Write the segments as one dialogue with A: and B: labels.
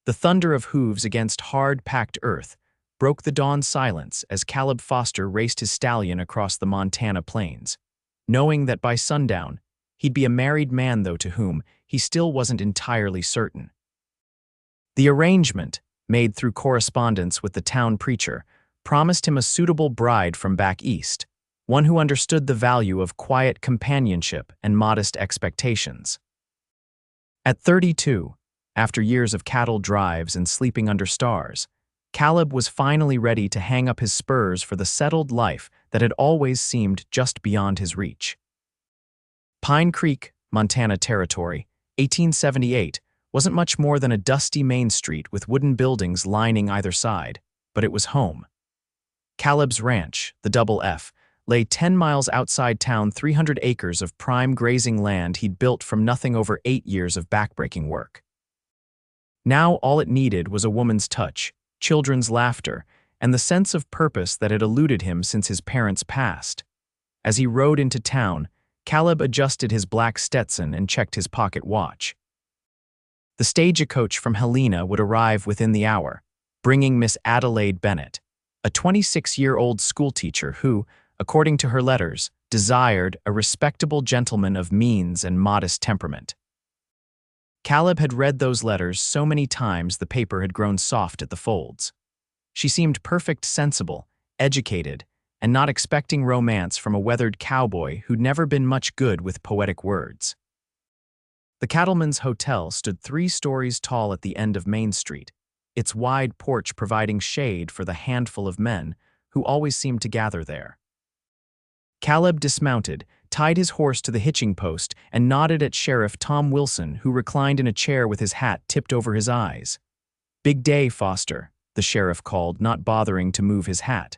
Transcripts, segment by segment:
A: The thunder of hooves against hard-packed earth broke the dawn silence as Caleb Foster raced his stallion across the Montana plains, knowing that by sundown, he'd be a married man though to whom he still wasn't entirely certain. The arrangement, made through correspondence with the town preacher, promised him a suitable bride from back east, one who understood the value of quiet companionship and modest expectations. At 32, after years of cattle drives and sleeping under stars, Caleb was finally ready to hang up his spurs for the settled life that had always seemed just beyond his reach. Pine Creek, Montana Territory, 1878, wasn't much more than a dusty main street with wooden buildings lining either side, but it was home. Caleb's ranch, the Double F, lay 10 miles outside town, 300 acres of prime grazing land he'd built from nothing over 8 years of backbreaking work. Now all it needed was a woman's touch, children's laughter, and the sense of purpose that had eluded him since his parents passed. As he rode into town, Caleb adjusted his black Stetson and checked his pocket watch. The stagecoach from Helena would arrive within the hour, bringing Miss Adelaide Bennett, a 26-year-old schoolteacher who, according to her letters, desired a respectable gentleman of means and modest temperament. Caleb had read those letters so many times the paper had grown soft at the folds. She seemed perfect, sensible, educated, and not expecting romance from a weathered cowboy who'd never been much good with poetic words. The Cattleman's Hotel stood 3 stories tall at the end of Main Street, its wide porch providing shade for the handful of men who always seemed to gather there. Caleb dismounted, tied his horse to the hitching post, and nodded at Sheriff Tom Wilson, who reclined in a chair with his hat tipped over his eyes. "Big day, Foster," the sheriff called, not bothering to move his hat.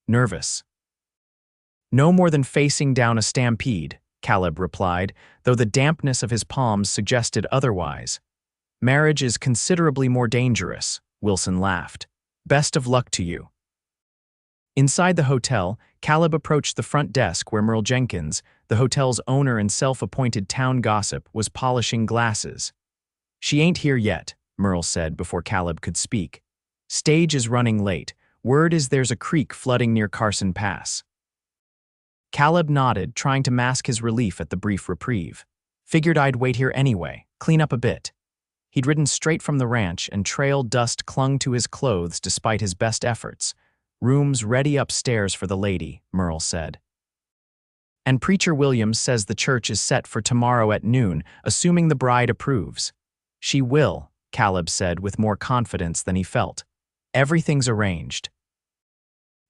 A: "Nervous?" "No more than facing down a stampede," Caleb replied, though the dampness of his palms suggested otherwise. "Marriage is considerably more dangerous," Wilson laughed. "Best of luck to you." Inside the hotel, Caleb approached the front desk where Merle Jenkins, the hotel's owner and self-appointed town gossip, was polishing glasses. "She ain't here yet," Merle said before Caleb could speak. "Stage is running late. Word is there's a creek flooding near Carson Pass." Caleb nodded, trying to mask his relief at the brief reprieve. "Figured I'd wait here anyway, clean up a bit." He'd ridden straight from the ranch, and trail dust clung to his clothes despite his best efforts. "Rooms ready upstairs for the lady," Merle said. "And Preacher Williams says the church is set for tomorrow at noon, assuming the bride approves." "She will," Caleb said with more confidence than he felt. "Everything's arranged."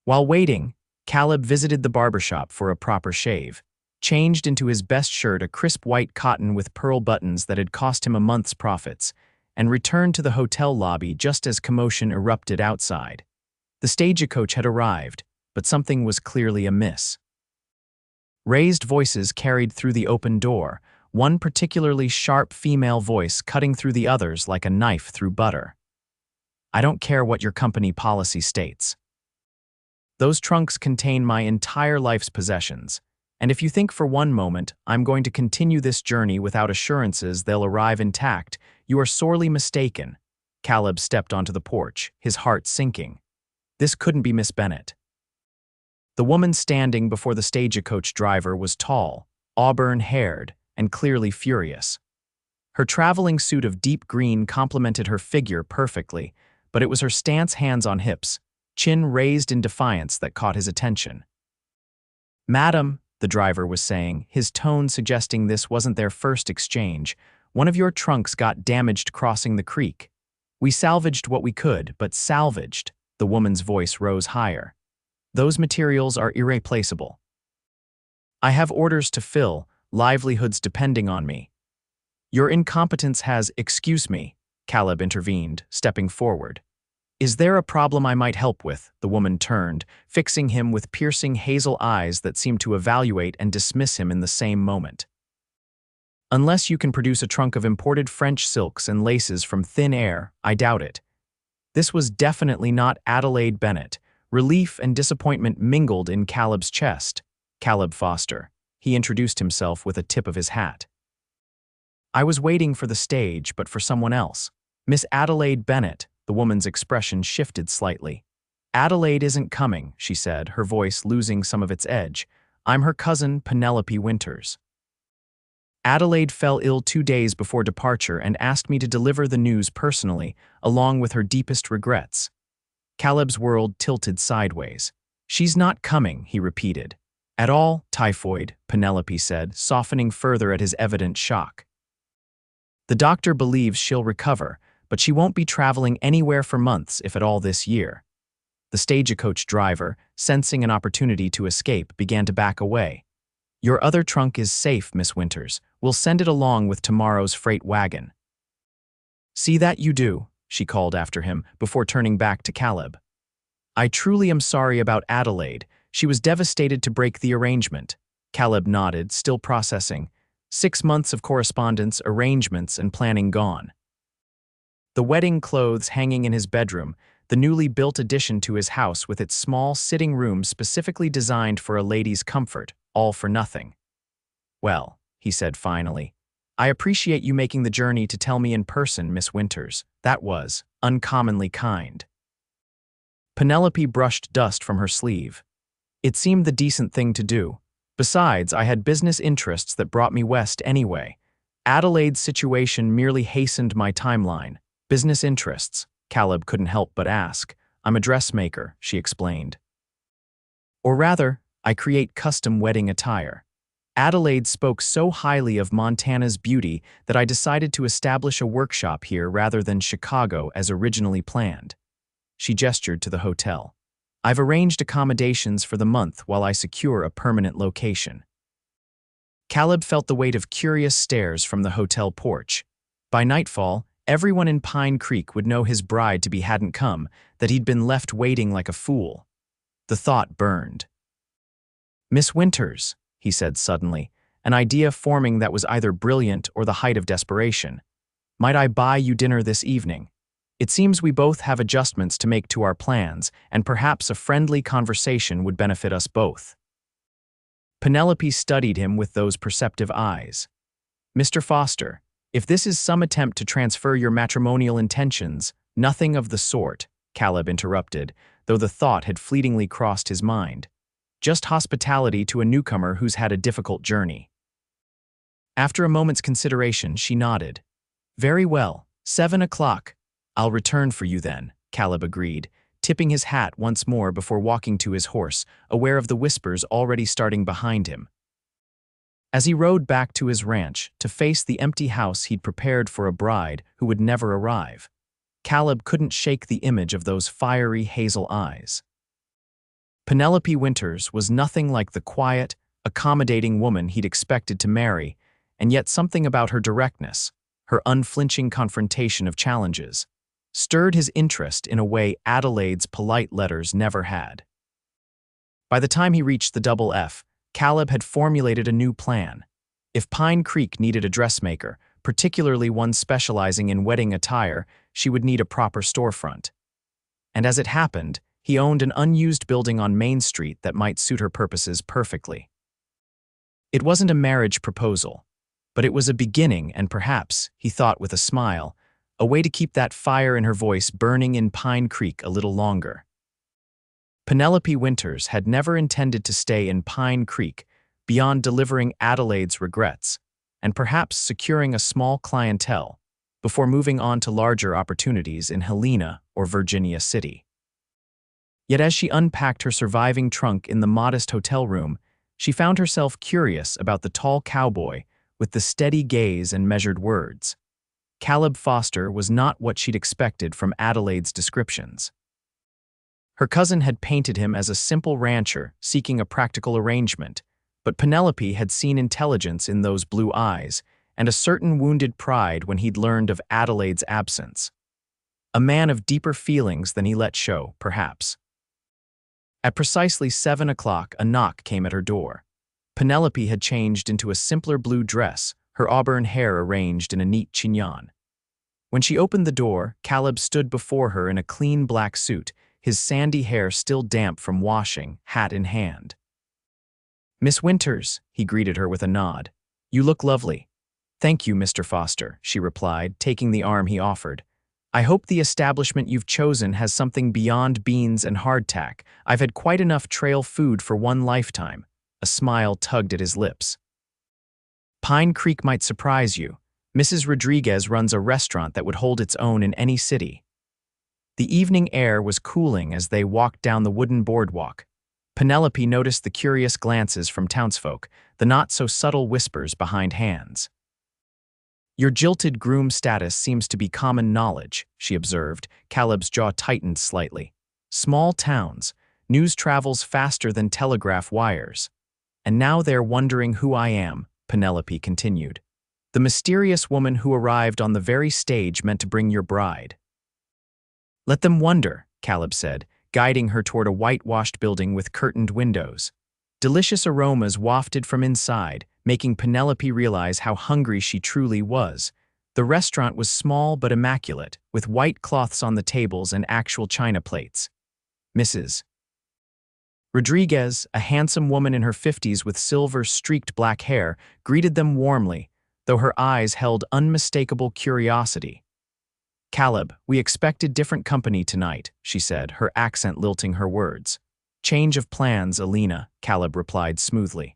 A: While waiting, Caleb visited the barbershop for a proper shave, changed into his best shirt, a crisp white cotton with pearl buttons that had cost him a month's profits, and returned to the hotel lobby just as commotion erupted outside. The stagecoach had arrived, but something was clearly amiss. Raised voices carried through the open door, one particularly sharp female voice cutting through the others like a knife through butter. "I don't care what your company policy states. Those trunks contain my entire life's possessions, and if you think for one moment I'm going to continue this journey without assurances they'll arrive intact, you are sorely mistaken." Caleb stepped onto the porch, his heart sinking. This couldn't be Miss Bennett. The woman standing before the stagecoach driver was tall, auburn-haired, and clearly furious. Her traveling suit of deep green complemented her figure perfectly, but it was her stance, hands on hips, chin raised in defiance, that caught his attention. "Madam," the driver was saying, his tone suggesting this wasn't their first exchange, "one of your trunks got damaged crossing the creek. We salvaged what we could, but salvaged," the woman's voice rose higher. "Those materials are irreplaceable. I have orders to fill, livelihoods depending on me." "Your incompetence has—" "Excuse me," Caleb intervened, stepping forward. "Is there a problem I might help with?" The woman turned, fixing him with piercing hazel eyes that seemed to evaluate and dismiss him in the same moment. "Unless you can produce a trunk of imported French silks and laces from thin air, I doubt it." This was definitely not Adelaide Bennett. Relief and disappointment mingled in Caleb's chest. "Caleb Foster." He introduced himself with a tip of his hat. "I was waiting for the stage, but for someone else. Miss Adelaide Bennett, the woman's expression shifted slightly. Adelaide isn't coming, she said, her voice losing some of its edge. I'm her cousin, Penelope Winters. Adelaide fell ill 2 days before departure and asked me to deliver the news personally, along with her deepest regrets. Caleb's world tilted sideways. She's not coming, he repeated. At all, typhoid, Penelope said, softening further at his evident shock. The doctor believes she'll recover, but she won't be traveling anywhere for months, if at all, this year. The stagecoach driver, sensing an opportunity to escape, began to back away. Your other trunk is safe, Miss Winters. We'll send it along with tomorrow's freight wagon. See that you do, she called after him, before turning back to Caleb. I truly am sorry about Adelaide. She was devastated to break the arrangement. Caleb nodded, still processing. 6 months of correspondence, arrangements, and planning gone. The wedding clothes hanging in his bedroom, the newly built addition to his house with its small sitting room specifically designed for a lady's comfort, all for nothing. Well, he said finally, I appreciate you making the journey to tell me in person, Miss Winters. That was uncommonly kind. Penelope brushed dust from her sleeve. It seemed the decent thing to do. Besides, I had business interests that brought me west anyway. Adelaide's situation merely hastened my timeline. Business interests, Caleb couldn't help but ask. I'm a dressmaker, she explained. Or rather, I create custom wedding attire. Adelaide spoke so highly of Montana's beauty that I decided to establish a workshop here rather than Chicago as originally planned. She gestured to the hotel. I've arranged accommodations for the month while I secure a permanent location. Caleb felt the weight of curious stares from the hotel porch. By nightfall, everyone in Pine Creek would know his bride-to-be hadn't come, that he'd been left waiting like a fool. The thought burned. Miss Winters, he said suddenly, an idea forming that was either brilliant or the height of desperation. Might I buy you dinner this evening? It seems we both have adjustments to make to our plans, and perhaps a friendly conversation would benefit us both. Penelope studied him with those perceptive eyes. Mr. Foster, if this is some attempt to transfer your matrimonial intentions, nothing of the sort, Caleb interrupted, though the thought had fleetingly crossed his mind. Just hospitality to a newcomer who's had a difficult journey. After a moment's consideration, she nodded. Very well, 7 o'clock. I'll return for you then, Caleb agreed, tipping his hat once more before walking to his horse, aware of the whispers already starting behind him. As he rode back to his ranch to face the empty house he'd prepared for a bride who would never arrive, Caleb couldn't shake the image of those fiery hazel eyes. Penelope Winters was nothing like the quiet, accommodating woman he'd expected to marry, and yet something about her directness, her unflinching confrontation of challenges, stirred his interest in a way Adelaide's polite letters never had. By the time he reached the Double F, Caleb had formulated a new plan. If Pine Creek needed a dressmaker, particularly one specializing in wedding attire, she would need a proper storefront. And as it happened, he owned an unused building on Main Street that might suit her purposes perfectly. It wasn't a marriage proposal, but it was a beginning and perhaps, he thought with a smile, a way to keep that fire in her voice burning in Pine Creek a little longer. Penelope Winters had never intended to stay in Pine Creek beyond delivering Adelaide's regrets and perhaps securing a small clientele before moving on to larger opportunities in Helena or Virginia City. Yet as she unpacked her surviving trunk in the modest hotel room, she found herself curious about the tall cowboy with the steady gaze and measured words. Caleb Foster was not what she'd expected from Adelaide's descriptions. Her cousin had painted him as a simple rancher seeking a practical arrangement, but Penelope had seen intelligence in those blue eyes and a certain wounded pride when he'd learned of Adelaide's absence. A man of deeper feelings than he let show, perhaps. At precisely 7 o'clock, a knock came at her door. Penelope had changed into a simpler blue dress, her auburn hair arranged in a neat chignon. When she opened the door, Caleb stood before her in a clean black suit, his sandy hair still damp from washing, hat in hand. Miss Winters, he greeted her with a nod. You look lovely. Thank you, Mr. Foster, she replied, taking the arm he offered. I hope the establishment you've chosen has something beyond beans and hardtack. I've had quite enough trail food for one lifetime. A smile tugged at his lips. Pine Creek might surprise you. Mrs. Rodriguez runs a restaurant that would hold its own in any city. The evening air was cooling as they walked down the wooden boardwalk. Penelope noticed the curious glances from townsfolk, the not-so-subtle whispers behind hands. Your jilted groom status seems to be common knowledge, she observed. Caleb's jaw tightened slightly. Small towns. News travels faster than telegraph wires. And now they're wondering who I am, Penelope continued. The mysterious woman who arrived on the very stage meant to bring your bride. Let them wonder, Caleb said, guiding her toward a whitewashed building with curtained windows. Delicious aromas wafted from inside, making Penelope realize how hungry she truly was. The restaurant was small but immaculate, with white cloths on the tables and actual china plates. Mrs. Rodriguez, a handsome woman in her 50s with silver-streaked black hair, greeted them warmly, though her eyes held unmistakable curiosity. Caleb, we expected different company tonight, she said, her accent lilting her words. Change of plans, Alina, Caleb replied smoothly.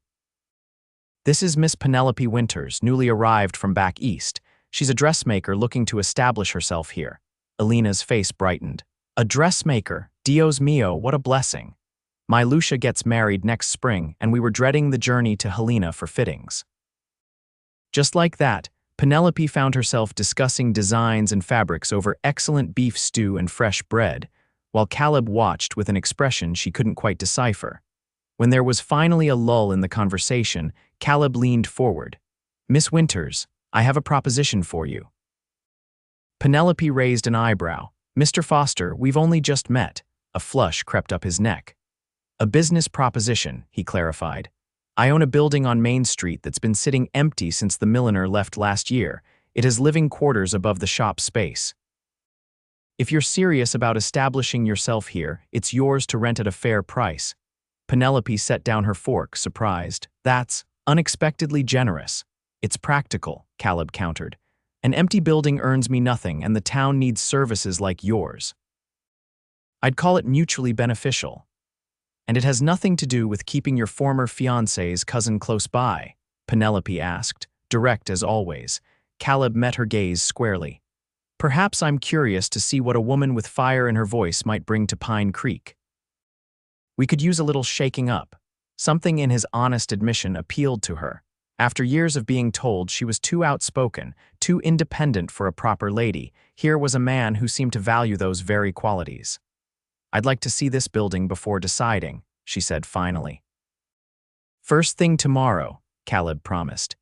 A: This is Miss Penelope Winters, newly arrived from back east. She's a dressmaker looking to establish herself here. Alina's face brightened. A dressmaker? Dios mio, what a blessing. My Lucia gets married next spring, and we were dreading the journey to Helena for fittings. Just like that, Penelope found herself discussing designs and fabrics over excellent beef stew and fresh bread, while Caleb watched with an expression she couldn't quite decipher. When there was finally a lull in the conversation, Caleb leaned forward. Miss Winters, I have a proposition for you. Penelope raised an eyebrow. Mr. Foster, we've only just met. A flush crept up his neck. A business proposition, he clarified. I own a building on Main Street that's been sitting empty since the milliner left last year. It has living quarters above the shop space. If you're serious about establishing yourself here, it's yours to rent at a fair price. Penelope set down her fork, surprised. That's unexpectedly generous. It's practical, Caleb countered. An empty building earns me nothing, and the town needs services like yours. I'd call it mutually beneficial. And it has nothing to do with keeping your former fiancé's cousin close by, Penelope asked, direct as always. Caleb met her gaze squarely. Perhaps I'm curious to see what a woman with fire in her voice might bring to Pine Creek. We could use a little shaking up. Something in his honest admission appealed to her. After years of being told she was too outspoken, too independent for a proper lady, here was a man who seemed to value those very qualities. I'd like to see this building before deciding, she said finally. First thing tomorrow, Caleb promised.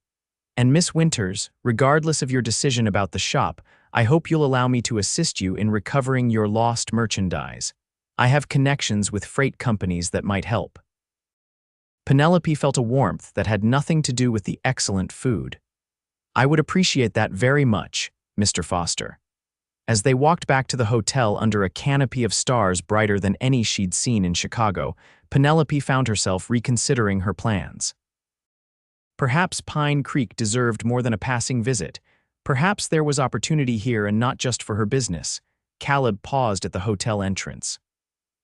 A: And Miss Winters, regardless of your decision about the shop, I hope you'll allow me to assist you in recovering your lost merchandise. I have connections with freight companies that might help. Penelope felt a warmth that had nothing to do with the excellent food. I would appreciate that very much, Mr. Foster. As they walked back to the hotel under a canopy of stars brighter than any she'd seen in Chicago, Penelope found herself reconsidering her plans. Perhaps Pine Creek deserved more than a passing visit. Perhaps there was opportunity here and not just for her business. Caleb paused at the hotel entrance.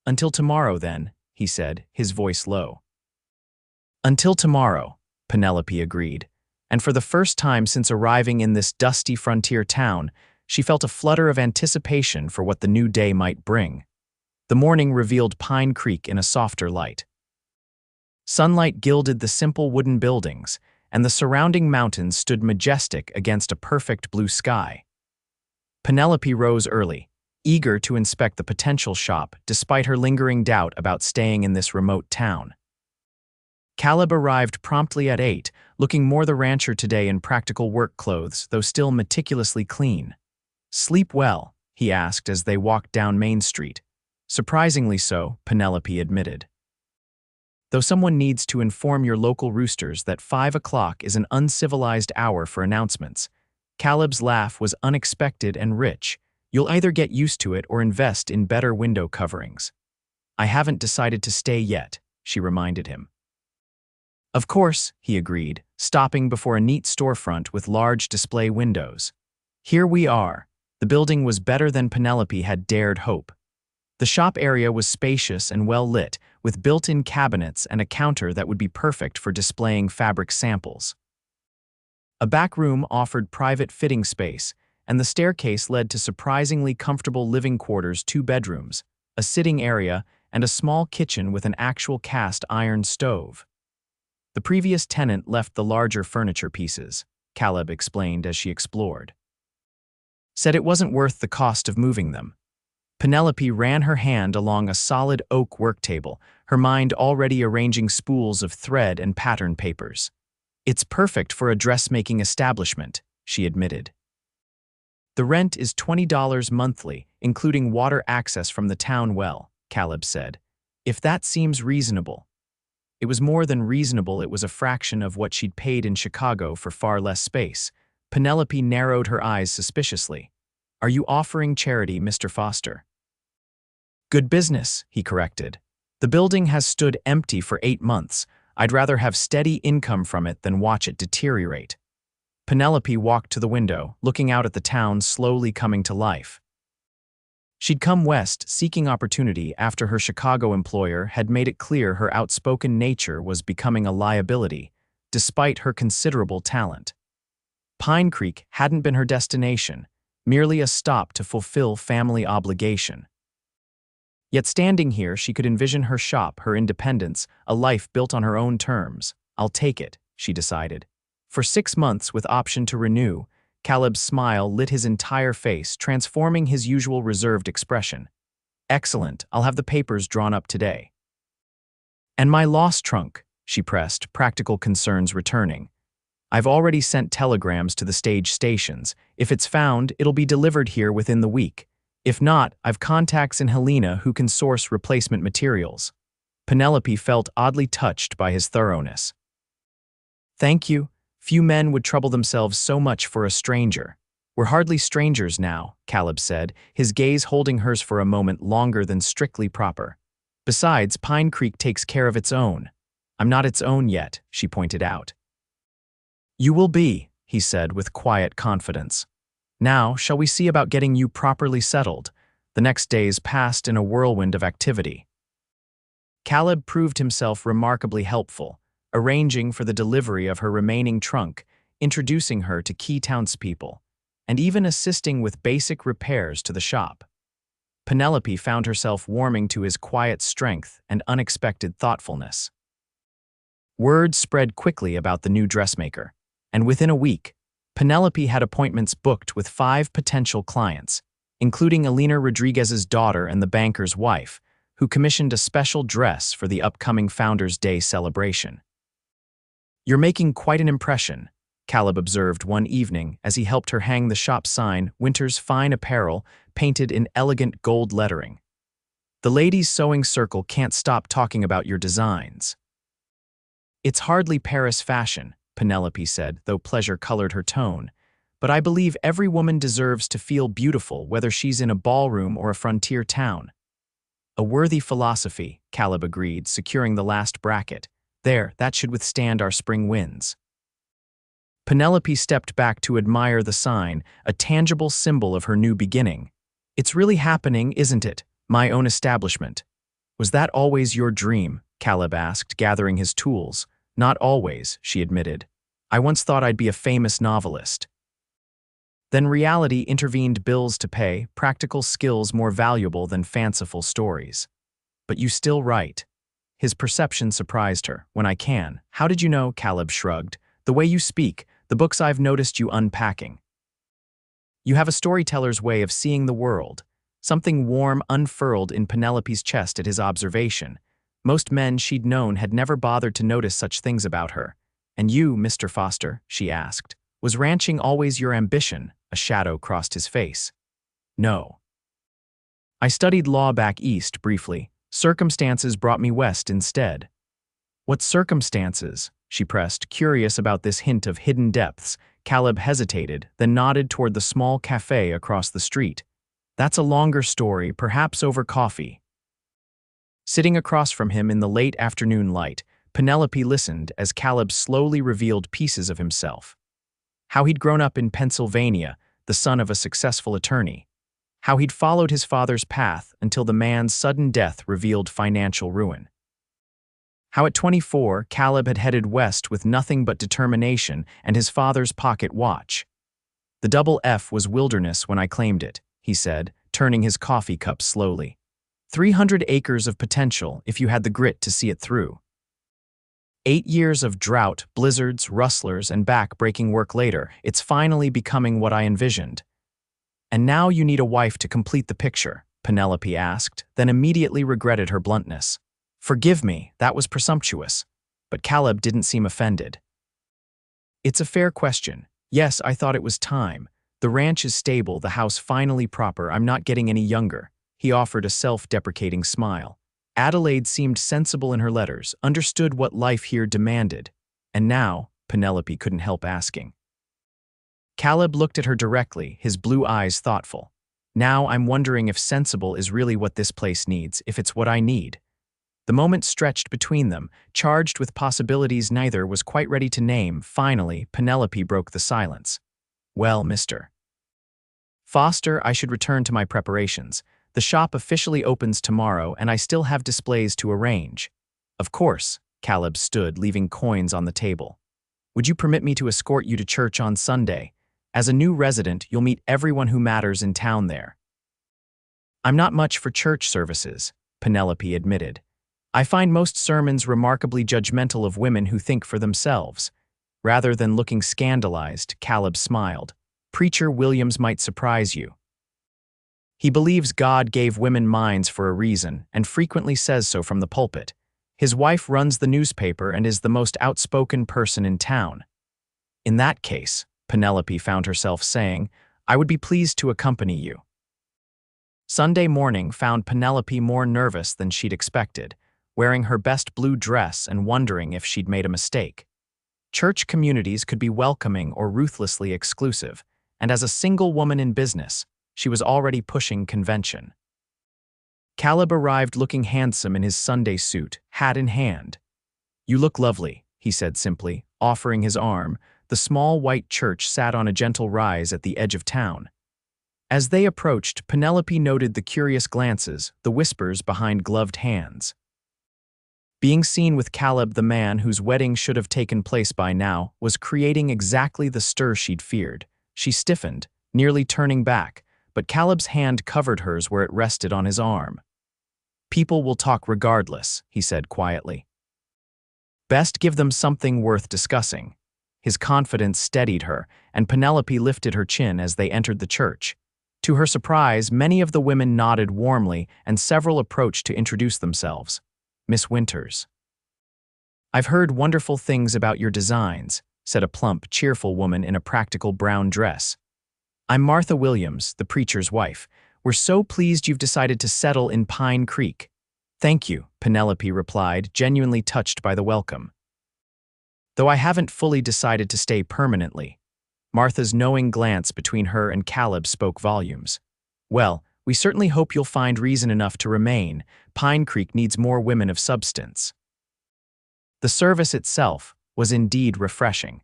A: Until tomorrow, then, he said, his voice low. Until tomorrow, Penelope agreed, and for the first time since arriving in this dusty frontier town, she felt a flutter of anticipation for what the new day might bring. The morning revealed Pine Creek in a softer light. Sunlight gilded the simple wooden buildings, and the surrounding mountains stood majestic against a perfect blue sky. Penelope rose early, eager to inspect the potential shop despite her lingering doubt about staying in this remote town. Caleb arrived promptly at 8, looking more the rancher today in practical work clothes, though still meticulously clean. Sleep well, he asked as they walked down Main Street. Surprisingly so, Penelope admitted. Though someone needs to inform your local roosters that 5 o'clock is an uncivilized hour for announcements. Caleb's laugh was unexpected and rich. You'll either get used to it or invest in better window coverings. I haven't decided to stay yet, she reminded him. Of course, he agreed, stopping before a neat storefront with large display windows. Here we are. The building was better than Penelope had dared hope. The shop area was spacious and well lit, with built-in cabinets and a counter that would be perfect for displaying fabric samples. A back room offered private fitting space, and the staircase led to surprisingly comfortable living quarters, 2 bedrooms, a sitting area, and a small kitchen with an actual cast iron stove. The previous tenant left the larger furniture pieces, Caleb explained as she explored. Said it wasn't worth the cost of moving them. Penelope ran her hand along a solid oak work table, her mind already arranging spools of thread and pattern papers. It's perfect for a dressmaking establishment, she admitted. The rent is $20 monthly, including water access from the town well, Caleb said. If that seems reasonable. It was more than reasonable, it was a fraction of what she'd paid in Chicago for far less space. Penelope narrowed her eyes suspiciously. Are you offering charity, Mr. Foster? Good business, he corrected. The building has stood empty for 8 months. I'd rather have steady income from it than watch it deteriorate. Penelope walked to the window, looking out at the town slowly coming to life. She'd come west seeking opportunity after her Chicago employer had made it clear her outspoken nature was becoming a liability, despite her considerable talent. Pine Creek hadn't been her destination, merely a stop to fulfill family obligation. Yet standing here, she could envision her shop, her independence, a life built on her own terms. I'll take it, she decided. For 6 months with option to renew, Caleb's smile lit his entire face, transforming his usual reserved expression. Excellent, I'll have the papers drawn up today. And my lost trunk, she pressed, practical concerns returning. I've already sent telegrams to the stage stations. If it's found, it'll be delivered here within the week. If not, I've contacts in Helena who can source replacement materials. Penelope felt oddly touched by his thoroughness. Thank you. Few men would trouble themselves so much for a stranger. We're hardly strangers now, Caleb said, his gaze holding hers for a moment longer than strictly proper. Besides, Pine Creek takes care of its own. I'm not its own yet, she pointed out. You will be, he said with quiet confidence. Now, shall we see about getting you properly settled? The next days passed in a whirlwind of activity. Caleb proved himself remarkably helpful, arranging for the delivery of her remaining trunk, introducing her to key townspeople, and even assisting with basic repairs to the shop. Penelope found herself warming to his quiet strength and unexpected thoughtfulness. Word spread quickly about the new dressmaker, and within a week, Penelope had appointments booked with 5 potential clients, including Elena Rodriguez's daughter and the banker's wife, who commissioned a special dress for the upcoming Founders' Day celebration. You're making quite an impression, Caleb observed one evening as he helped her hang the shop sign, Winters Fine Apparel, painted in elegant gold lettering. The ladies' sewing circle can't stop talking about your designs. It's hardly Paris fashion, Penelope said, though pleasure colored her tone. But I believe every woman deserves to feel beautiful, whether she's in a ballroom or a frontier town. A worthy philosophy, Caleb agreed, securing the last bracket. There, that should withstand our spring winds. Penelope stepped back to admire the sign, a tangible symbol of her new beginning. It's really happening, isn't it? My own establishment. Was that always your dream? Caleb asked, gathering his tools. Not always, she admitted. I once thought I'd be a famous novelist. Then reality intervened, bills to pay, practical skills more valuable than fanciful stories. But you still write. His perception surprised her. When I can. How did you know? Caleb shrugged. The way you speak, the books I've noticed you unpacking. You have a storyteller's way of seeing the world. Something warm unfurled in Penelope's chest at his observation. Most men she'd known had never bothered to notice such things about her. And you, Mr. Foster, she asked, was ranching always your ambition? A shadow crossed his face. No. I studied law back east briefly. Circumstances brought me west instead. What circumstances? She pressed, curious about this hint of hidden depths. Caleb hesitated, then nodded toward the small cafe across the street. That's a longer story, perhaps over coffee. Sitting across from him in the late afternoon light, Penelope listened as Caleb slowly revealed pieces of himself. How he'd grown up in Pennsylvania, the son of a successful attorney. How he'd followed his father's path until the man's sudden death revealed financial ruin. How at 24, Caleb had headed west with nothing but determination and his father's pocket watch. "The double F was wilderness when I claimed it," he said, turning his coffee cup slowly. 300 acres of potential if you had the grit to see it through. 8 years of drought, blizzards, rustlers, and back-breaking work later, it's finally becoming what I envisioned. "And now you need a wife to complete the picture," Penelope asked, then immediately regretted her bluntness. "Forgive me, that was presumptuous." But Caleb didn't seem offended. "It's a fair question. Yes, I thought it was time. The ranch is stable, the house finally proper, I'm not getting any younger." He offered a self-deprecating smile. Adelaide seemed sensible in her letters, understood what life here demanded. And now, Penelope couldn't help asking. Caleb looked at her directly, his blue eyes thoughtful. "Now I'm wondering if sensible is really what this place needs, if it's what I need." The moment stretched between them, charged with possibilities neither was quite ready to name. Finally, Penelope broke the silence. "Well, Mr. Foster, I should return to my preparations. The shop officially opens tomorrow, and I still have displays to arrange." "Of course," Caleb stood, leaving coins on the table. "Would you permit me to escort you to church on Sunday? As a new resident, you'll meet everyone who matters in town there." "I'm not much for church services," Penelope admitted. "I find most sermons remarkably judgmental of women who think for themselves." Rather than looking scandalized, Caleb smiled. "Preacher Williams might surprise you. He believes God gave women minds for a reason, and frequently says so from the pulpit. His wife runs the newspaper and is the most outspoken person in town." "In that case," Penelope found herself saying, "I would be pleased to accompany you." Sunday morning found Penelope more nervous than she'd expected, wearing her best blue dress and wondering if she'd made a mistake. Church communities could be welcoming or ruthlessly exclusive, and as a single woman in business, she was already pushing convention. Caleb arrived looking handsome in his Sunday suit, hat in hand. "You look lovely," he said simply, offering his arm. The small white church sat on a gentle rise at the edge of town. As they approached, Penelope noted the curious glances, the whispers behind gloved hands. Being seen with Caleb, the man whose wedding should have taken place by now, was creating exactly the stir she'd feared. She stiffened, nearly turning back, but Caleb's hand covered hers where it rested on his arm. "People will talk regardless," he said quietly. "Best give them something worth discussing." His confidence steadied her, and Penelope lifted her chin as they entered the church. To her surprise, many of the women nodded warmly, and several approached to introduce themselves. "Miss Winters." "I've heard wonderful things about your designs," said a plump, cheerful woman in a practical brown dress. "I'm Martha Williams, the preacher's wife. We're so pleased you've decided to settle in Pine Creek." "Thank you," Penelope replied, genuinely touched by the welcome. "Though I haven't fully decided to stay permanently." Martha's knowing glance between her and Caleb spoke volumes. "Well, we certainly hope you'll find reason enough to remain. Pine Creek needs more women of substance." The service itself was indeed refreshing,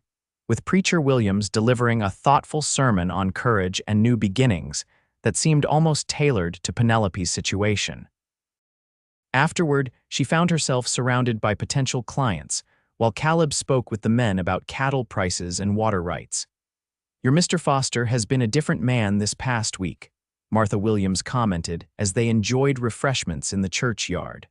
A: with Preacher Williams delivering a thoughtful sermon on courage and new beginnings that seemed almost tailored to Penelope's situation. Afterward, she found herself surrounded by potential clients, while Caleb spoke with the men about cattle prices and water rights. "Your Mr. Foster has been a different man this past week," Martha Williams commented as they enjoyed refreshments in the churchyard.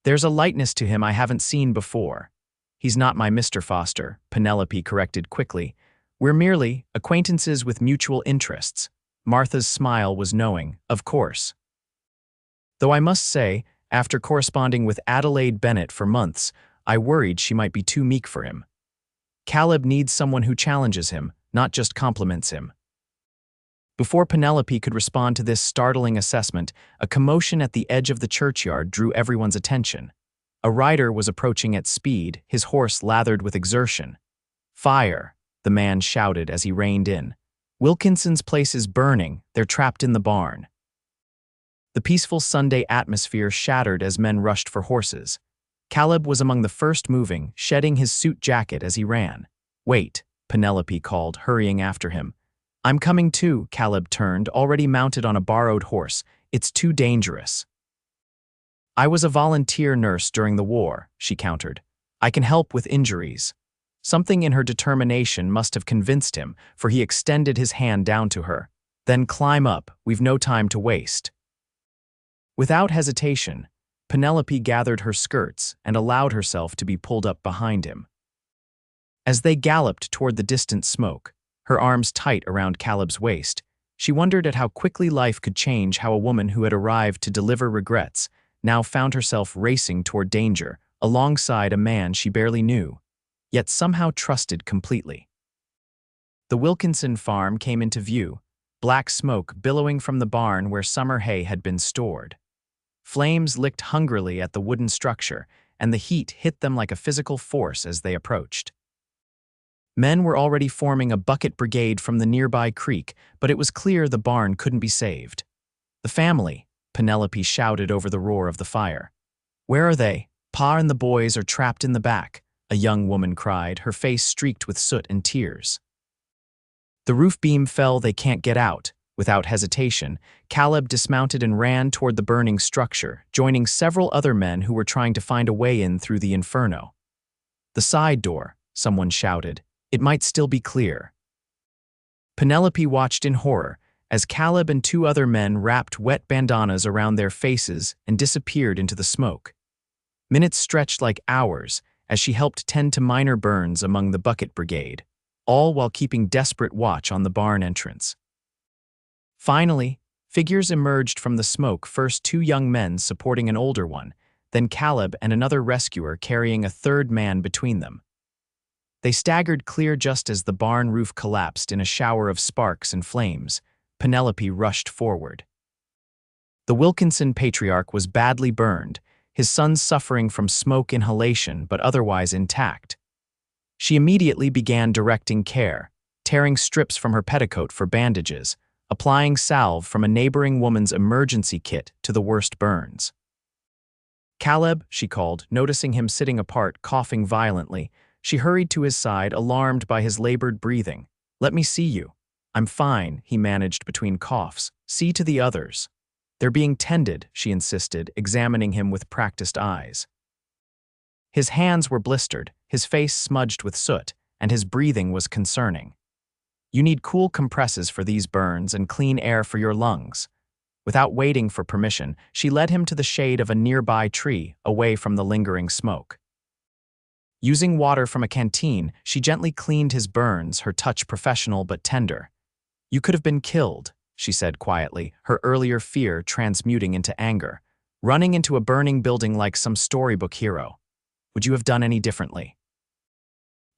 A: "There's a lightness to him I haven't seen before." "He's not my Mr. Foster," Penelope corrected quickly. "We're merely acquaintances with mutual interests." Martha's smile was knowing, of course. "Though I must say, after corresponding with Adelaide Bennett for months, I worried she might be too meek for him. Caleb needs someone who challenges him, not just compliments him." Before Penelope could respond to this startling assessment, a commotion at the edge of the churchyard drew everyone's attention. A rider was approaching at speed, his horse lathered with exertion. "Fire!" the man shouted as he reined in. "Wilkinson's place is burning, they're trapped in the barn." The peaceful Sunday atmosphere shattered as men rushed for horses. Caleb was among the first moving, shedding his suit jacket as he ran. "Wait," Penelope called, hurrying after him. I'm coming too, Caleb turned, already mounted on a borrowed horse. It's too dangerous. I was a volunteer nurse during the war, she countered. I can help with injuries. Something in her determination must have convinced him, for he extended his hand down to her. Then climb up, we've no time to waste. Without hesitation, Penelope gathered her skirts and allowed herself to be pulled up behind him. As they galloped toward the distant smoke, her arms tight around Caleb's waist, she wondered at how quickly life could change, how a woman who had arrived to deliver regrets now found herself racing toward danger alongside a man she barely knew, yet somehow trusted completely. The Wilkinson farm came into view, black smoke billowing from the barn where summer hay had been stored. Flames licked hungrily at the wooden structure, and the heat hit them like a physical force as they approached. Men were already forming a bucket brigade from the nearby creek, but it was clear the barn couldn't be saved. The family, Penelope shouted over the roar of the fire. Where are they? Pa and the boys are trapped in the back, a young woman cried, her face streaked with soot and tears. The roof beam fell, they can't get out. Without hesitation, Caleb dismounted and ran toward the burning structure, joining several other men who were trying to find a way in through the inferno. The side door, someone shouted. It might still be clear. Penelope watched in horror as Caleb and two other men wrapped wet bandanas around their faces and disappeared into the smoke. Minutes stretched like hours as she helped tend to minor burns among the bucket brigade, all while keeping desperate watch on the barn entrance. Finally, figures emerged from the smoke, first two young men supporting an older one, then Caleb and another rescuer carrying a third man between them. They staggered clear just as the barn roof collapsed in a shower of sparks and flames. Penelope rushed forward. The Wilkinson patriarch was badly burned, his son suffering from smoke inhalation but otherwise intact. She immediately began directing care, tearing strips from her petticoat for bandages, applying salve from a neighboring woman's emergency kit to the worst burns. Caleb, she called, noticing him sitting apart, coughing violently. She hurried to his side, alarmed by his labored breathing. Let me see you. I'm fine, he managed between coughs. See to the others. They're being tended, she insisted, examining him with practiced eyes. His hands were blistered, his face smudged with soot, and his breathing was concerning. You need cool compresses for these burns and clean air for your lungs. Without waiting for permission, she led him to the shade of a nearby tree, away from the lingering smoke. Using water from a canteen, she gently cleaned his burns, her touch professional but tender. You could have been killed, she said quietly, her earlier fear transmuting into anger, running into a burning building like some storybook hero. Would you have done any differently?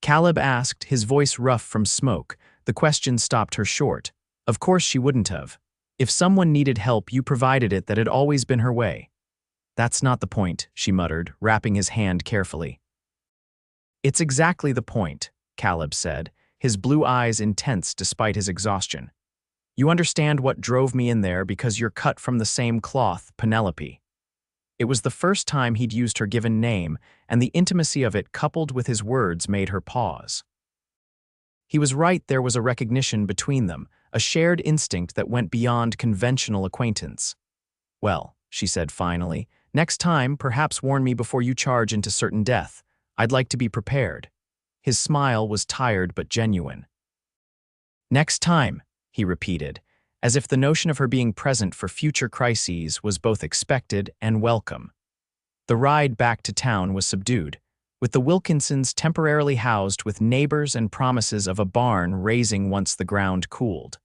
A: Caleb asked, his voice rough from smoke. The question stopped her short. Of course she wouldn't have. If someone needed help, you provided it. That had always been her way. That's not the point, she muttered, wrapping his hand carefully. It's exactly the point, Caleb said, his blue eyes intense despite his exhaustion. You understand what drove me in there because you're cut from the same cloth, Penelope. It was the first time he'd used her given name, and the intimacy of it coupled with his words made her pause. He was right, there was a recognition between them, a shared instinct that went beyond conventional acquaintance. Well, she said finally, next time perhaps warn me before you charge into certain death. I'd like to be prepared. His smile was tired but genuine. Next time, he repeated, as if the notion of her being present for future crises was both expected and welcome. The ride back to town was subdued, with the Wilkinsons temporarily housed with neighbors and promises of a barn raising once the ground cooled.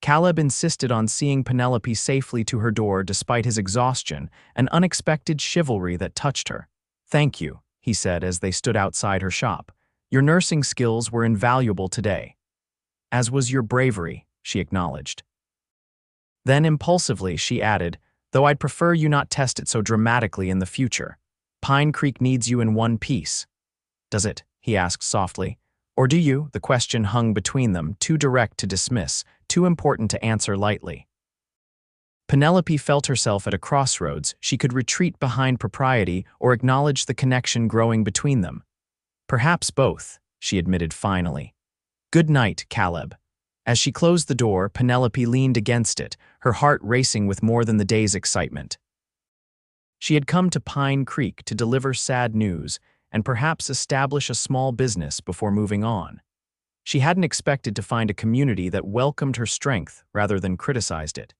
A: Caleb insisted on seeing Penelope safely to her door despite his exhaustion, an unexpected chivalry that touched her. Thank you, he said as they stood outside her shop. Your nursing skills were invaluable today. As was your bravery, she acknowledged. Then impulsively she added, though I'd prefer you not test it so dramatically in the future. Pine Creek needs you in one piece. Does it? He asked softly. Or do you? The question hung between them, too direct to dismiss, too important to answer lightly. Penelope felt herself at a crossroads. She could retreat behind propriety or acknowledge the connection growing between them. Perhaps both, she admitted finally. Good night, Caleb. As she closed the door, Penelope leaned against it, her heart racing with more than the day's excitement. She had come to Pine Creek to deliver sad news and perhaps establish a small business before moving on. She hadn't expected to find a community that welcomed her strength rather than criticized it.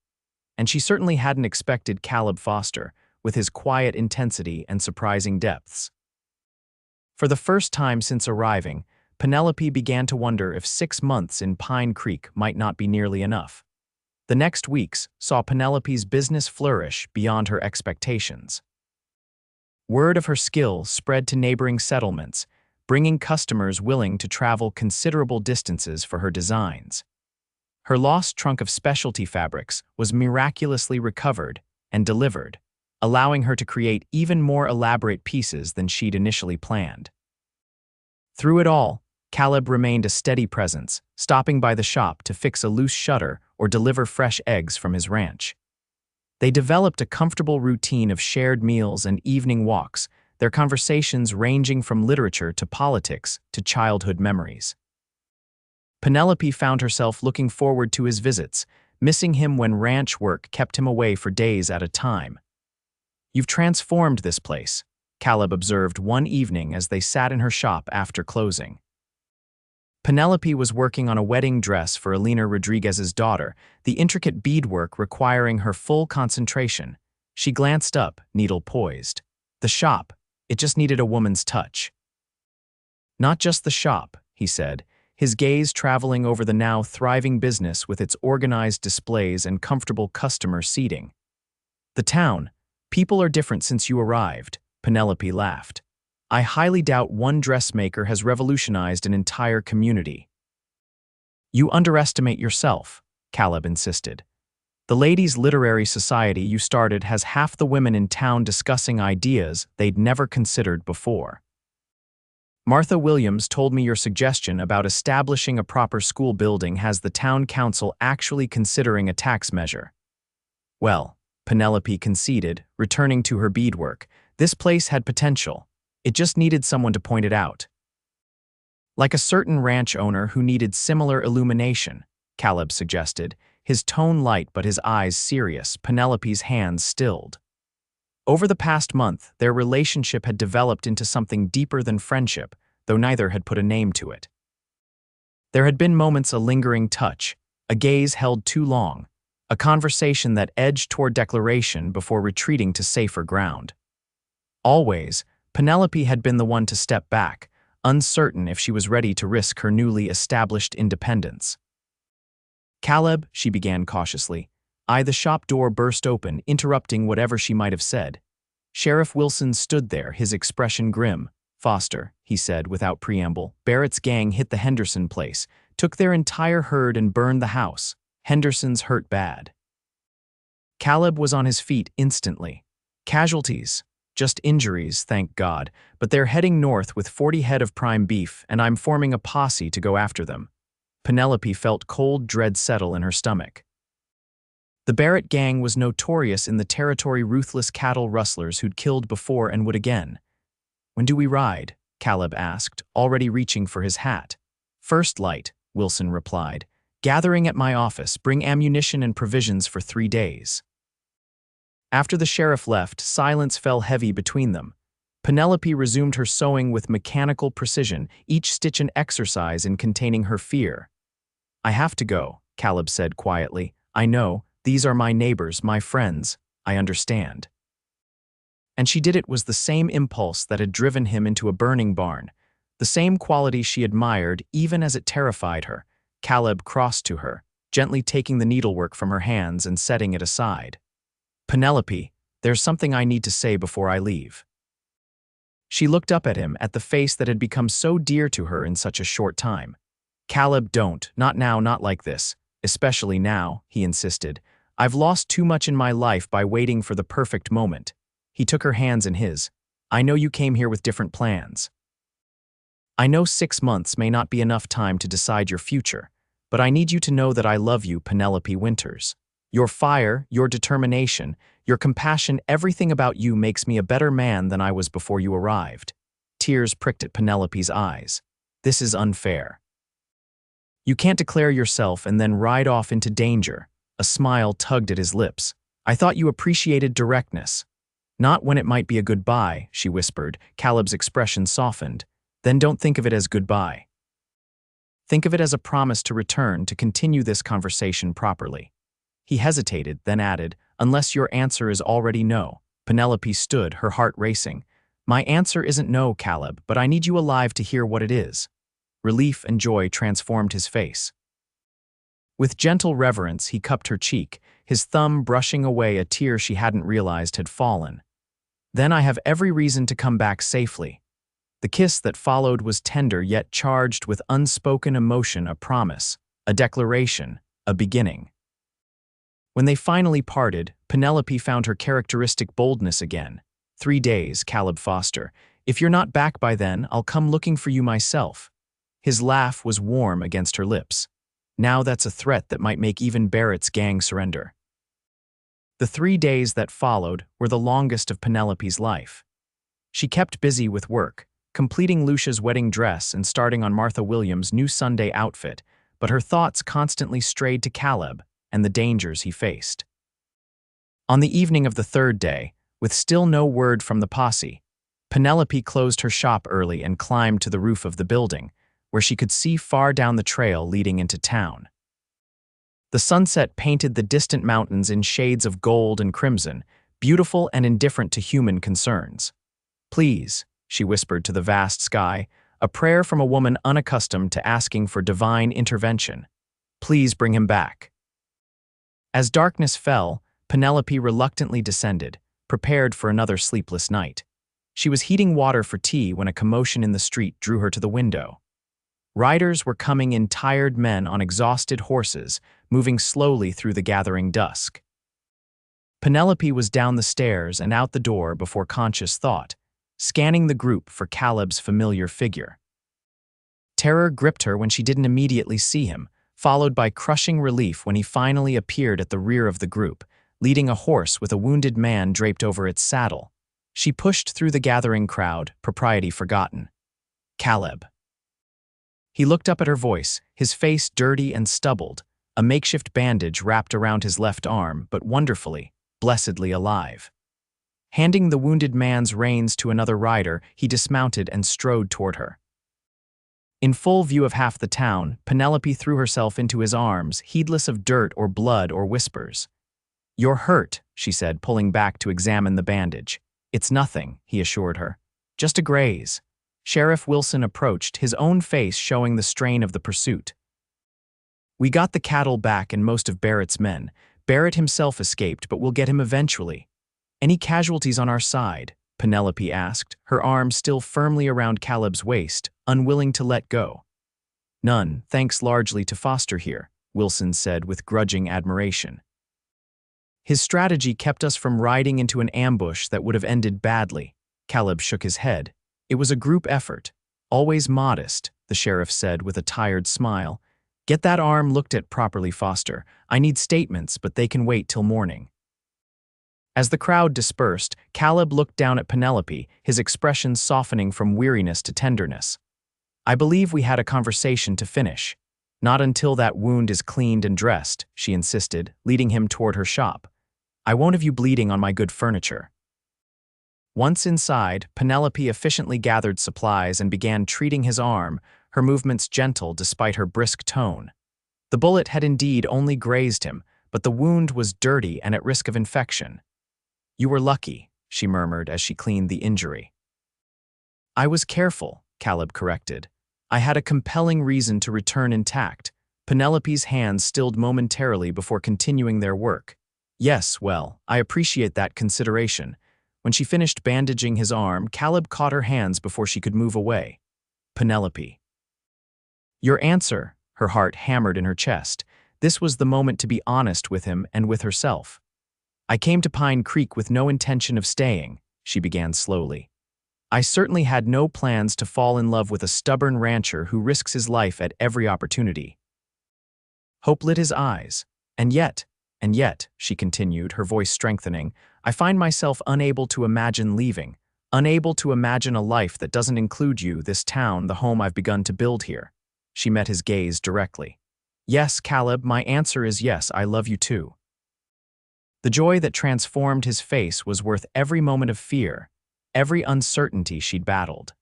A: And she certainly hadn't expected Caleb Foster, with his quiet intensity and surprising depths. For the first time since arriving, Penelope began to wonder if 6 months in Pine Creek might not be nearly enough. The next weeks saw Penelope's business flourish beyond her expectations. Word of her skill spread to neighboring settlements, bringing customers willing to travel considerable distances for her designs. Her lost trunk of specialty fabrics was miraculously recovered and delivered, allowing her to create even more elaborate pieces than she'd initially planned. Through it all, Caleb remained a steady presence, stopping by the shop to fix a loose shutter or deliver fresh eggs from his ranch. They developed a comfortable routine of shared meals and evening walks, their conversations ranging from literature to politics to childhood memories. Penelope found herself looking forward to his visits, missing him when ranch work kept him away for days at a time. "You've transformed this place," Caleb observed one evening as they sat in her shop after closing. Penelope was working on a wedding dress for Elena Rodriguez's daughter, the intricate beadwork requiring her full concentration. She glanced up, needle poised. The shop, it just needed a woman's touch. "Not just the shop," he said, his gaze traveling over the now thriving business with its organized displays and comfortable customer seating. "The town. People are different since you arrived," Penelope laughed. "I highly doubt one dressmaker has revolutionized an entire community." "You underestimate yourself," Caleb insisted. "The Ladies' Literary Society you started has half the women in town discussing ideas they'd never considered before. Martha Williams told me your suggestion about establishing a proper school building has the town council actually considering a tax measure." "Well," Penelope conceded, returning to her beadwork, "this place had potential. It just needed someone to point it out." "Like a certain ranch owner who needed similar illumination," Caleb suggested, his tone light but his eyes serious. Penelope's hands stilled. Over the past month, their relationship had developed into something deeper than friendship, though neither had put a name to it. There had been moments a lingering touch, a gaze held too long, a conversation that edged toward declaration before retreating to safer ground. Always, Penelope had been the one to step back, uncertain if she was ready to risk her newly established independence. "Caleb," she began cautiously. The shop door burst open, interrupting whatever she might have said. Sheriff Wilson stood there, his expression grim. "Foster," he said without preamble, "Barrett's gang hit the Henderson place, took their entire herd and burned the house. Henderson's hurt bad." Caleb was on his feet instantly. "Casualties. Just injuries, thank God, but they're heading north with 40 head of prime beef, and I'm forming a posse to go after them." Penelope felt cold dread settle in her stomach. The Barrett gang was notorious in the territory, ruthless cattle rustlers who'd killed before and would again. "When do we ride?" Caleb asked, already reaching for his hat. "First light," Wilson replied. "Gathering at my office, bring ammunition and provisions for 3 days." After the sheriff left, silence fell heavy between them. Penelope resumed her sewing with mechanical precision, each stitch an exercise in containing her fear. "I have to go," Caleb said quietly. "I know, these are my neighbors, my friends. I understand." And she did it was the same impulse that had driven him into a burning barn, the same quality she admired even as it terrified her. Caleb crossed to her, gently taking the needlework from her hands and setting it aside. "Penelope, there's something I need to say before I leave." She looked up at him, at the face that had become so dear to her in such a short time. "Caleb, don't, not now, not like this, especially now," he insisted. "I've lost too much in my life by waiting for the perfect moment." He took her hands in his. "I know you came here with different plans. I know 6 months may not be enough time to decide your future, but I need you to know that I love you, Penelope Winters. Your fire, your determination, your compassion, everything about you makes me a better man than I was before you arrived." Tears pricked at Penelope's eyes. "This is unfair." You can't declare yourself and then ride off into danger. A smile tugged at his lips. I thought you appreciated directness. Not when it might be a goodbye, she whispered. Caleb's expression softened. Then don't think of it as goodbye. Think of it as a promise to return to continue this conversation properly. He hesitated, then added, unless your answer is already no. Penelope stood, her heart racing. My answer isn't no, Caleb, but I need you alive to hear what it is. Relief and joy transformed his face. With gentle reverence, he cupped her cheek, his thumb brushing away a tear she hadn't realized had fallen. Then I have every reason to come back safely. The kiss that followed was tender yet charged with unspoken emotion, a promise, a declaration, a beginning. When they finally parted, Penelope found her characteristic boldness again. 3 days, Caleb Foster. If you're not back by then, I'll come looking for you myself. His laugh was warm against her lips. Now that's a threat that might make even Barrett's gang surrender. The 3 days that followed were the longest of Penelope's life. She kept busy with work, completing Lucia's wedding dress and starting on Martha Williams' new Sunday outfit, but her thoughts constantly strayed to Caleb and the dangers he faced. On the evening of the 3rd day, with still no word from the posse, Penelope closed her shop early and climbed to the roof of the building, where she could see far down the trail leading into town. The sunset painted the distant mountains in shades of gold and crimson, beautiful and indifferent to human concerns. Please, she whispered to the vast sky, a prayer from a woman unaccustomed to asking for divine intervention. Please bring him back. As darkness fell, Penelope reluctantly descended, prepared for another sleepless night. She was heating water for tea when a commotion in the street drew her to the window. Riders were coming in, tired men on exhausted horses, moving slowly through the gathering dusk. Penelope was down the stairs and out the door before conscious thought, scanning the group for Caleb's familiar figure. Terror gripped her when she didn't immediately see him, followed by crushing relief when he finally appeared at the rear of the group, leading a horse with a wounded man draped over its saddle. She pushed through the gathering crowd, propriety forgotten. Caleb. He looked up at her voice, his face dirty and stubbled, a makeshift bandage wrapped around his left arm, but wonderfully, blessedly alive. Handing the wounded man's reins to another rider, he dismounted and strode toward her. In full view of half the town, Penelope threw herself into his arms, heedless of dirt or blood or whispers. You're hurt, she said, pulling back to examine the bandage. It's nothing, he assured her. Just a graze. Sheriff Wilson approached, his own face showing the strain of the pursuit. We got the cattle back and most of Barrett's men. Barrett himself escaped, but we'll get him eventually. Any casualties on our side? Penelope asked, her arm still firmly around Caleb's waist, unwilling to let go. None, thanks largely to Foster here, Wilson said with grudging admiration. His strategy kept us from riding into an ambush that would have ended badly. Caleb shook his head. It was a group effort. Always modest, the sheriff said with a tired smile. Get that arm looked at properly, Foster. I need statements, but they can wait till morning. As the crowd dispersed, Caleb looked down at Penelope, his expression softening from weariness to tenderness. I believe we had a conversation to finish. Not until that wound is cleaned and dressed, she insisted, leading him toward her shop. I won't have you bleeding on my good furniture. Once inside, Penelope efficiently gathered supplies and began treating his arm, her movements gentle despite her brisk tone. The bullet had indeed only grazed him, but the wound was dirty and at risk of infection. You were lucky, she murmured as she cleaned the injury. I was careful, Caleb corrected. I had a compelling reason to return intact. Penelope's hands stilled momentarily before continuing their work. Yes, well, I appreciate that consideration. When she finished bandaging his arm, Caleb caught her hands before she could move away. Penelope. Your answer, her heart hammered in her chest. This was the moment to be honest with him and with herself. I came to Pine Creek with no intention of staying, she began slowly. I certainly had no plans to fall in love with a stubborn rancher who risks his life at every opportunity. Hope lit his eyes. And yet, she continued, her voice strengthening, I find myself unable to imagine leaving, unable to imagine a life that doesn't include you, this town, the home I've begun to build here. She met his gaze directly. Yes, Caleb, my answer is yes, I love you too. The joy that transformed his face was worth every moment of fear, every uncertainty she'd battled.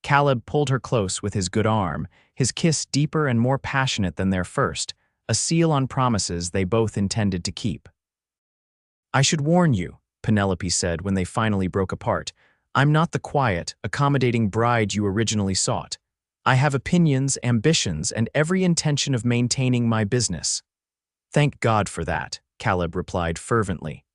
A: Caleb pulled her close with his good arm, his kiss deeper and more passionate than their first, a seal on promises they both intended to keep. I should warn you, Penelope said when they finally broke apart. I'm not the quiet, accommodating bride you originally sought. I have opinions, ambitions, and every intention of maintaining my business. Thank God for that, Caleb replied fervently.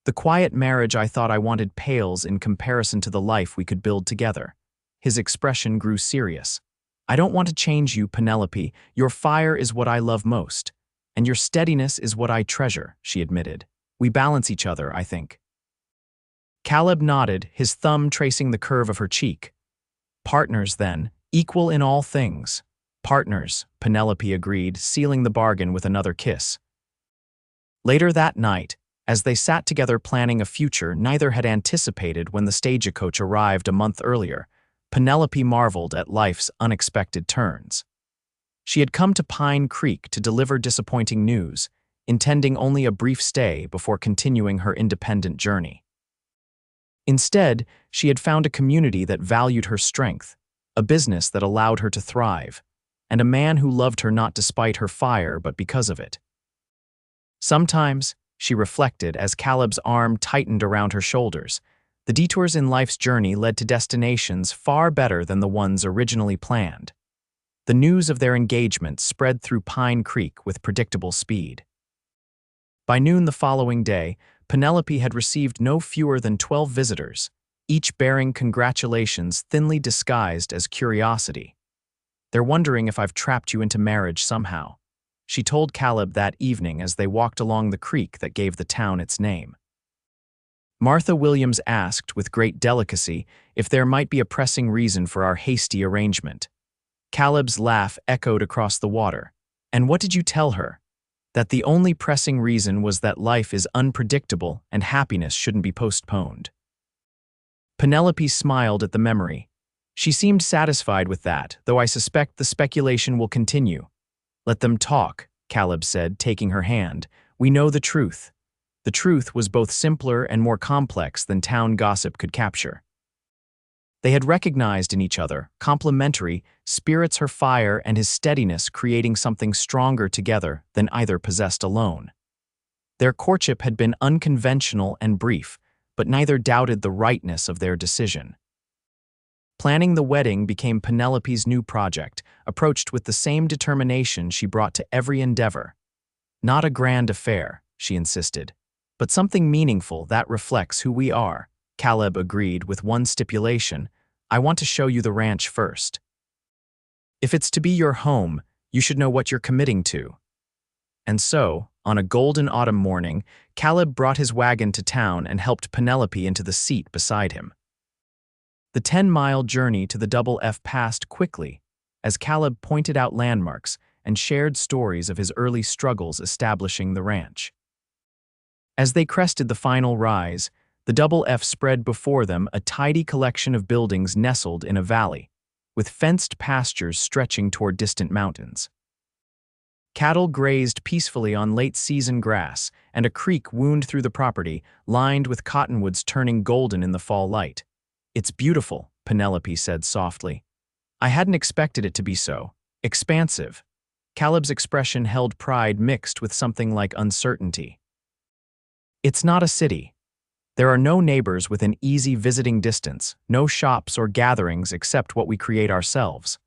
A: The quiet marriage I thought I wanted pales in comparison to the life we could build together. His expression grew serious. I don't want to change you, Penelope. Your fire is what I love most. And your steadiness is what I treasure, she admitted. We balance each other, I think. Caleb nodded, his thumb tracing the curve of her cheek. Partners, then, equal in all things. Partners, Penelope agreed, sealing the bargain with another kiss. Later that night, as they sat together planning a future neither had anticipated when the stagecoach arrived a month earlier, Penelope marveled at life's unexpected turns. She had come to Pine Creek to deliver disappointing news, intending only a brief stay before continuing her independent journey. Instead, she had found a community that valued her strength, a business that allowed her to thrive, and a man who loved her not despite her fire but because of it. Sometimes, she reflected as Caleb's arm tightened around her shoulders, the detours in life's journey led to destinations far better than the ones originally planned. The news of their engagement spread through Pine Creek with predictable speed. By noon the following day, Penelope had received no fewer than 12 visitors, each bearing congratulations thinly disguised as curiosity. They're wondering if I've trapped you into marriage somehow, she told Caleb that evening as they walked along the creek that gave the town its name. Martha Williams asked with great delicacy if there might be a pressing reason for our hasty arrangement. Caleb's laugh echoed across the water. And what did you tell her? That the only pressing reason was that life is unpredictable and happiness shouldn't be postponed. Penelope smiled at the memory. She seemed satisfied with that, though I suspect the speculation will continue. Let them talk, Caleb said, taking her hand. We know the truth. The truth was both simpler and more complex than town gossip could capture. They had recognized in each other, complementary, spirits her fire and his steadiness creating something stronger together than either possessed alone. Their courtship had been unconventional and brief, but neither doubted the rightness of their decision. Planning the wedding became Penelope's new project, approached with the same determination she brought to every endeavor. Not a grand affair, she insisted, but something meaningful that reflects who we are. Caleb agreed with one stipulation. I want to show you the ranch first. If it's to be your home, you should know what you're committing to. And so, on a golden autumn morning, Caleb brought his wagon to town and helped Penelope into the seat beside him. The 10-mile journey to the Double F passed quickly, as Caleb pointed out landmarks and shared stories of his early struggles establishing the ranch. As they crested the final rise, the Double F spread before them a tidy collection of buildings nestled in a valley, with fenced pastures stretching toward distant mountains. Cattle grazed peacefully on late-season grass, and a creek wound through the property, lined with cottonwoods turning golden in the fall light. It's beautiful, Penelope said softly. I hadn't expected it to be so expansive. Caleb's expression held pride mixed with something like uncertainty. It's not a city. There are no neighbors within easy visiting distance, no shops or gatherings except what we create ourselves.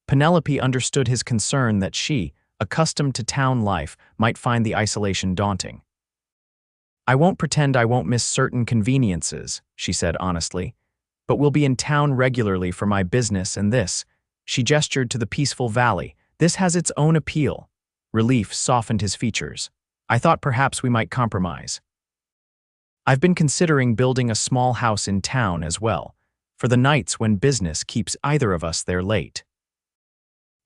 A: Penelope understood his concern that she, accustomed to town life, might find the isolation daunting. I won't pretend I won't miss certain conveniences, she said honestly, but we'll be in town regularly for my business and this. She gestured to the peaceful valley. This has its own appeal. Relief softened his features. I thought perhaps we might compromise. I've been considering building a small house in town as well, for the nights when business keeps either of us there late.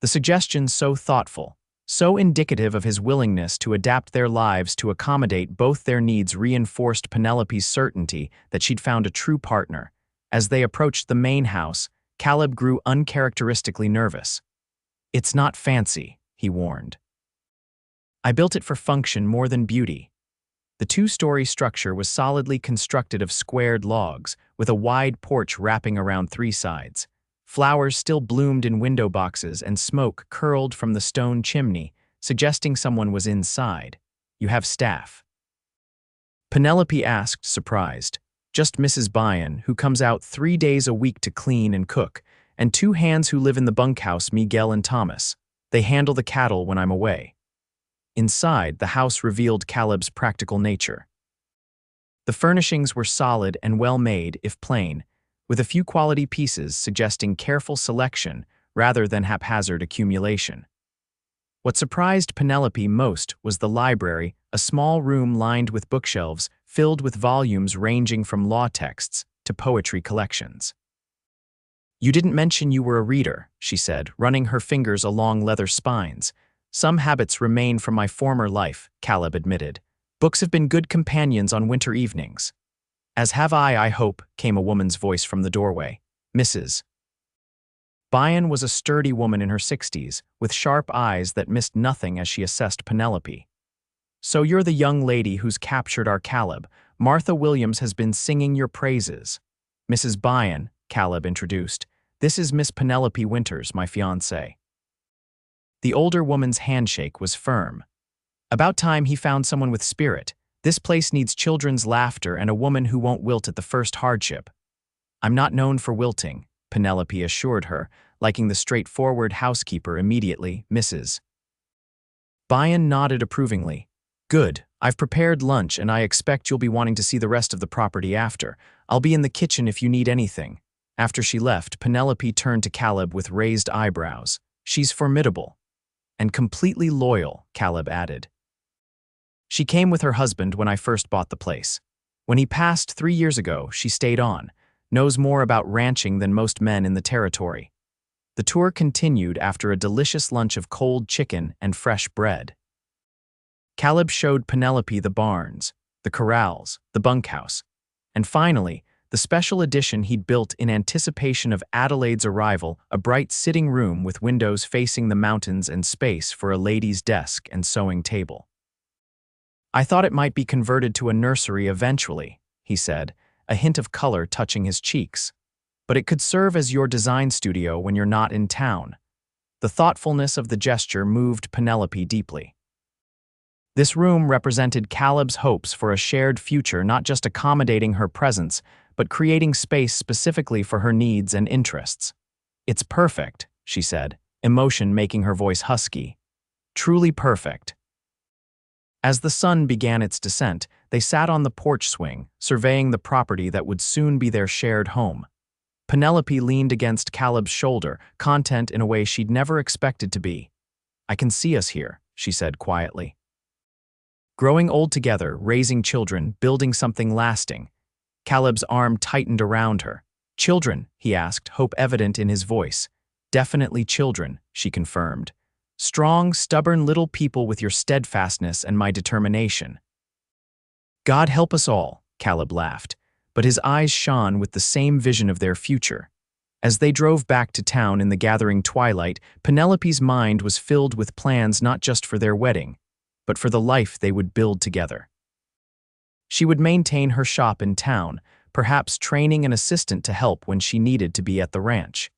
A: The suggestion so thoughtful, so indicative of his willingness to adapt their lives to accommodate both their needs reinforced Penelope's certainty that she'd found a true partner. As they approached the main house, Caleb grew uncharacteristically nervous. "It's not fancy," he warned. "I built it for function more than beauty." The two-story structure was solidly constructed of squared logs, with a wide porch wrapping around three sides. Flowers still bloomed in window boxes and smoke curled from the stone chimney, suggesting someone was inside. "You have staff?" Penelope asked, surprised. "Just Mrs. Byen, who comes out 3 days a week to clean and cook, and 2 hands who live in the bunkhouse, Miguel and Thomas. They handle the cattle when I'm away." Inside, the house revealed Caleb's practical nature. The furnishings were solid and well-made, if plain, with a few quality pieces suggesting careful selection rather than haphazard accumulation. What surprised Penelope most was the library, a small room lined with bookshelves filled with volumes ranging from law texts to poetry collections. "You didn't mention you were a reader," she said, running her fingers along leather spines. "Some habits remain from my former life," Caleb admitted. "Books have been good companions on winter evenings." "As have I hope," came a woman's voice from the doorway. Mrs. Byen was a sturdy woman in her 60s, with sharp eyes that missed nothing as she assessed Penelope. "So you're the young lady who's captured our Caleb. Martha Williams has been singing your praises." "Mrs. Byen," Caleb introduced. "This is Miss Penelope Winters, my fiancée." The older woman's handshake was firm. "About time he found someone with spirit. This place needs children's laughter and a woman who won't wilt at the first hardship." "I'm not known for wilting," Penelope assured her, liking the straightforward housekeeper immediately. Mrs. Byen nodded approvingly. "Good. I've prepared lunch and I expect you'll be wanting to see the rest of the property after. I'll be in the kitchen if you need anything." After she left, Penelope turned to Caleb with raised eyebrows. "She's formidable." "And completely loyal," Caleb added. "She came with her husband when I first bought the place. When he passed 3 years ago, she stayed on. Knows more about ranching than most men in the territory." The tour continued after a delicious lunch of cold chicken and fresh bread. Caleb showed Penelope the barns, the corrals, the bunkhouse, and finally, the special addition he'd built in anticipation of Adelaide's arrival, a bright sitting room with windows facing the mountains and space for a lady's desk and sewing table. "I thought it might be converted to a nursery eventually," he said, a hint of color touching his cheeks. "But it could serve as your design studio when you're not in town." The thoughtfulness of the gesture moved Penelope deeply. This room represented Caleb's hopes for a shared future, not just accommodating her presence, but creating space specifically for her needs and interests. "It's perfect," she said, emotion making her voice husky. "Truly perfect." As the sun began its descent, they sat on the porch swing, surveying the property that would soon be their shared home. Penelope leaned against Caleb's shoulder, content in a way she'd never expected to be. "I can see us here," she said quietly. "Growing old together, raising children, building something lasting." Caleb's arm tightened around her. "Children?" he asked, hope evident in his voice. "Definitely children," she confirmed. "Strong, stubborn little people with your steadfastness and my determination." "God help us all," Caleb laughed, but his eyes shone with the same vision of their future. As they drove back to town in the gathering twilight, Penelope's mind was filled with plans not just for their wedding, but for the life they would build together. She would maintain her shop in town, perhaps training an assistant to help when she needed to be at the ranch.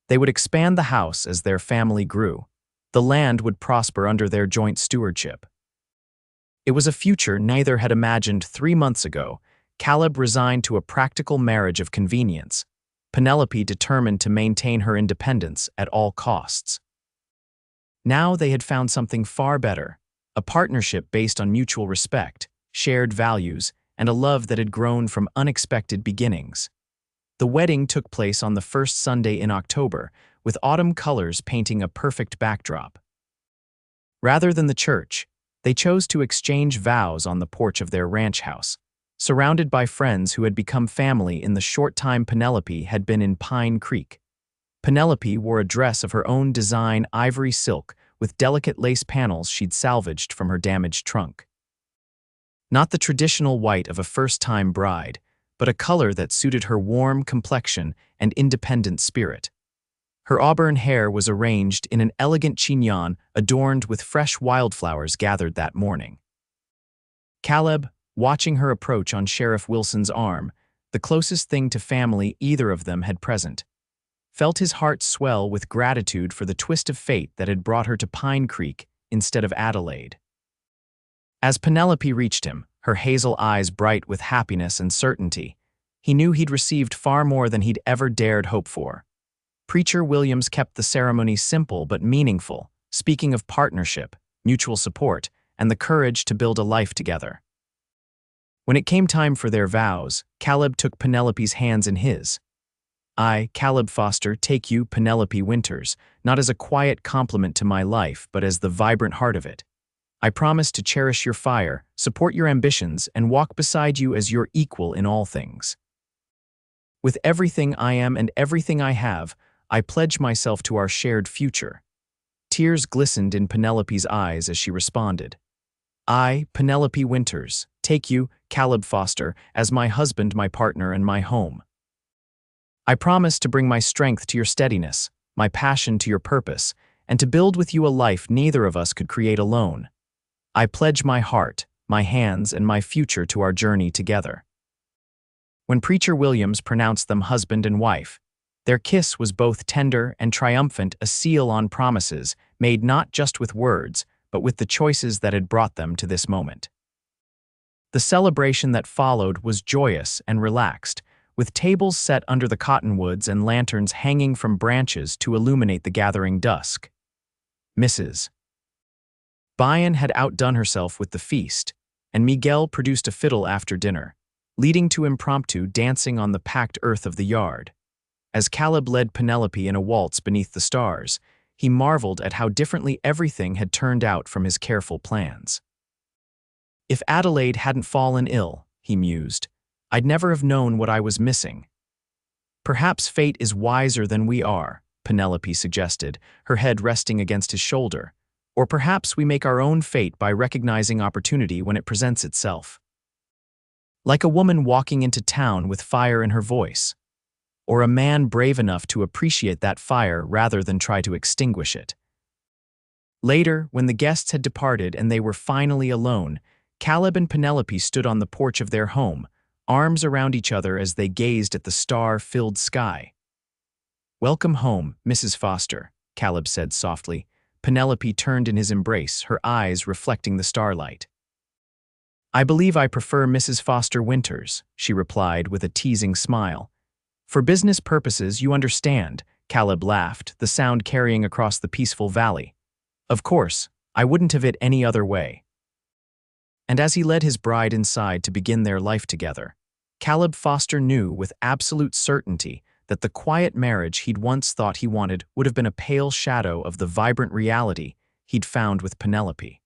A: They would expand the house as their family grew. The land would prosper under their joint stewardship. It was a future neither had imagined 3 months ago. Caleb resigned to a practical marriage of convenience. Penelope determined to maintain her independence at all costs. Now they had found something far better, a partnership based on mutual respect, shared values, and a love that had grown from unexpected beginnings. The wedding took place on the first Sunday in October, with autumn colors painting a perfect backdrop. Rather than the church, they chose to exchange vows on the porch of their ranch house, surrounded by friends who had become family in the short time Penelope had been in Pine Creek. Penelope wore a dress of her own design, ivory silk, with delicate lace panels she'd salvaged from her damaged trunk. Not the traditional white of a first-time bride, but a color that suited her warm complexion and independent spirit. Her auburn hair was arranged in an elegant chignon adorned with fresh wildflowers gathered that morning. Caleb, watching her approach on Sheriff Wilson's arm, the closest thing to family either of them had present, felt his heart swell with gratitude for the twist of fate that had brought her to Pine Creek instead of Adelaide. As Penelope reached him, her hazel eyes bright with happiness and certainty, he knew he'd received far more than he'd ever dared hope for. Preacher Williams kept the ceremony simple but meaningful, speaking of partnership, mutual support, and the courage to build a life together. When it came time for their vows, Caleb took Penelope's hands in his. I, Caleb Foster, take you, Penelope Winters, not as a quiet compliment to my life, but as the vibrant heart of it. I promise to cherish your fire, support your ambitions, and walk beside you as your equal in all things. With everything I am and everything I have, I pledge myself to our shared future. Tears glistened in Penelope's eyes as she responded. I, Penelope Winters, take you, Caleb Foster, as my husband, my partner, and my home. I promise to bring my strength to your steadiness, my passion to your purpose, and to build with you a life neither of us could create alone. I pledge my heart, my hands, and my future to our journey together. When Preacher Williams pronounced them husband and wife, their kiss was both tender and triumphant, a seal on promises made not just with words, but with the choices that had brought them to this moment. The celebration that followed was joyous and relaxed, with tables set under the cottonwoods and lanterns hanging from branches to illuminate the gathering dusk. Mrs. Bion had outdone herself with the feast, and Miguel produced a fiddle after dinner, leading to impromptu dancing on the packed earth of the yard. As Caleb led Penelope in a waltz beneath the stars, he marveled at how differently everything had turned out from his careful plans. If Adelaide hadn't fallen ill, he mused, I'd never have known what I was missing. Perhaps fate is wiser than we are, Penelope suggested, her head resting against his shoulder. Or perhaps we make our own fate by recognizing opportunity when it presents itself. Like a woman walking into town with fire in her voice, or a man brave enough to appreciate that fire rather than try to extinguish it. Later, when the guests had departed and they were finally alone, Caleb and Penelope stood on the porch of their home, arms around each other as they gazed at the star-filled sky. Welcome home, Mrs. Foster, Caleb said softly. Penelope turned in his embrace, her eyes reflecting the starlight. I believe I prefer Mrs. Foster Winters, she replied with a teasing smile. For business purposes, you understand, Caleb laughed, the sound carrying across the peaceful valley. Of course, I wouldn't have it any other way. And as he led his bride inside to begin their life together, Caleb Foster knew with absolute certainty that the quiet marriage he'd once thought he wanted would have been a pale shadow of the vibrant reality he'd found with Penelope.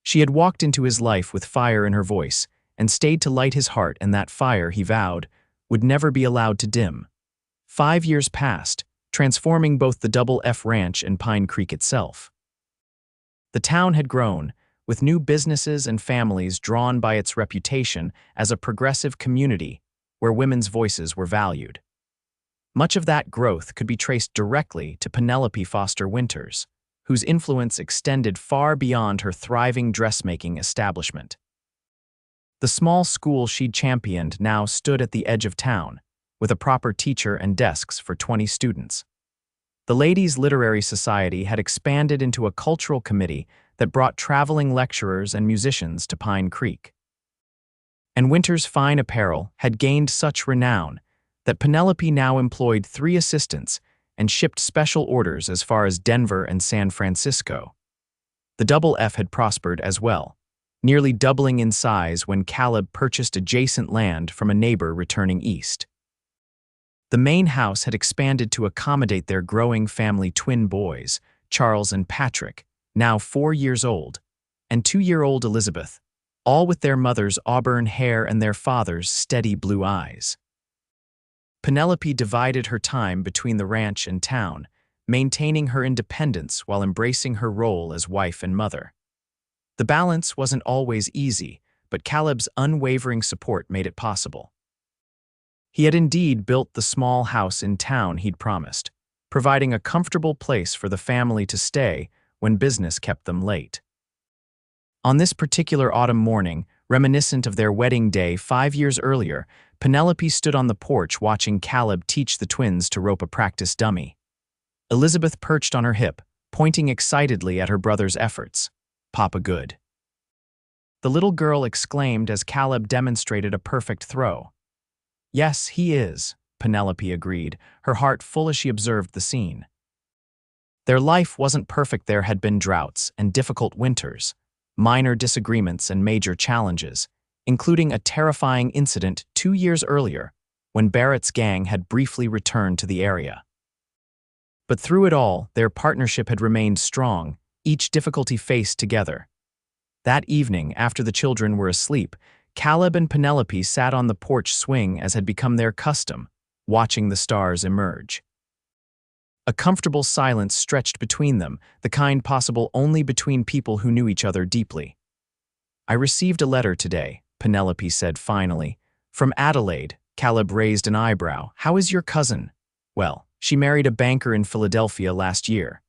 A: She had walked into his life with fire in her voice and stayed to light his heart, and that fire, he vowed, would never be allowed to dim. 5 years passed, transforming both the Double F Ranch and Pine Creek itself. The town had grown, with new businesses and families drawn by its reputation as a progressive community where women's voices were valued. Much of that growth could be traced directly to Penelope Foster Winters, whose influence extended far beyond her thriving dressmaking establishment. The small school she'd championed now stood at the edge of town, with a proper teacher and desks for 20 students. The Ladies' Literary Society had expanded into a cultural committee that brought traveling lecturers and musicians to Pine Creek. And Winters' fine apparel had gained such renown that Penelope now employed 3 assistants and shipped special orders as far as Denver and San Francisco. The Double F had prospered as well, nearly doubling in size when Caleb purchased adjacent land from a neighbor returning east. The main house had expanded to accommodate their growing family twin boys, Charles and Patrick, now 4 years old, and 2-year-old Elizabeth, all with their mother's auburn hair and their father's steady blue eyes. Penelope divided her time between the ranch and town, maintaining her independence while embracing her role as wife and mother. The balance wasn't always easy, but Caleb's unwavering support made it possible. He had indeed built the small house in town he'd promised, providing a comfortable place for the family to stay when business kept them late. On this particular autumn morning, reminiscent of their wedding day 5 years earlier, Penelope stood on the porch watching Caleb teach the twins to rope a practice dummy. Elizabeth perched on her hip, pointing excitedly at her brother's efforts. "Papa good." The little girl exclaimed as Caleb demonstrated a perfect throw. "Yes, he is," Penelope agreed, her heart full as she observed the scene. Their life wasn't perfect. There had been droughts and difficult winters, minor disagreements and major challenges, including a terrifying incident 2 years earlier when Barrett's gang had briefly returned to the area. But through it all, their partnership had remained strong, each difficulty faced together. That evening, after the children were asleep, Caleb and Penelope sat on the porch swing as had become their custom, watching the stars emerge. A comfortable silence stretched between them, the kind possible only between people who knew each other deeply. "I received a letter today," Penelope said finally. "From Adelaide." Caleb raised an eyebrow. "How is your cousin?" "Well, she married a banker in Philadelphia last year."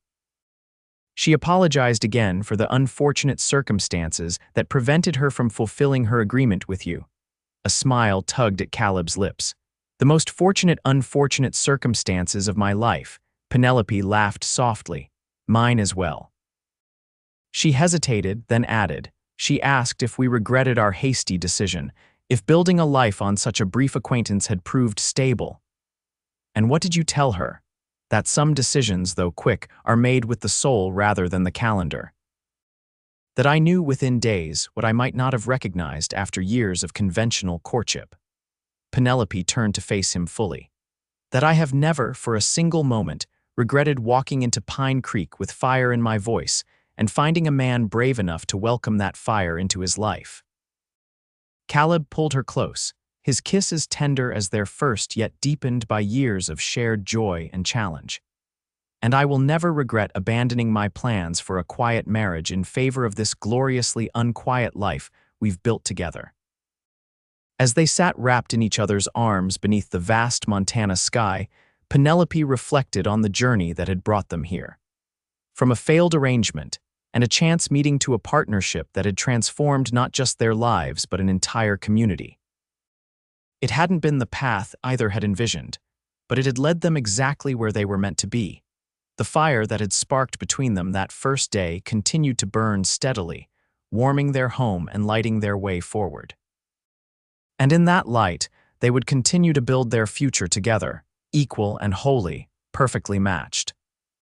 A: She apologized again for the unfortunate circumstances that prevented her from fulfilling her agreement with you. A smile tugged at Caleb's lips. "The most fortunate unfortunate circumstances of my life." Penelope laughed softly. "Mine as well." She hesitated, then added, "She asked if we regretted our hasty decision, if building a life on such a brief acquaintance had proved stable." "And what did you tell her?" "That some decisions, though quick, are made with the soul rather than the calendar." "That I knew within days what I might not have recognized after years of conventional courtship." Penelope turned to face him fully. "That I have never, for a single moment, regretted walking into Pine Creek with fire in my voice and finding a man brave enough to welcome that fire into his life." Caleb pulled her close, his kiss as tender as their first, yet deepened by years of shared joy and challenge. "And I will never regret abandoning my plans for a quiet marriage in favor of this gloriously unquiet life we've built together." As they sat wrapped in each other's arms beneath the vast Montana sky, Penelope reflected on the journey that had brought them here. From a failed arrangement and a chance meeting to a partnership that had transformed not just their lives but an entire community. It hadn't been the path either had envisioned, but it had led them exactly where they were meant to be. The fire that had sparked between them that first day continued to burn steadily, warming their home and lighting their way forward. And in that light, they would continue to build their future together, equal and wholly, perfectly matched.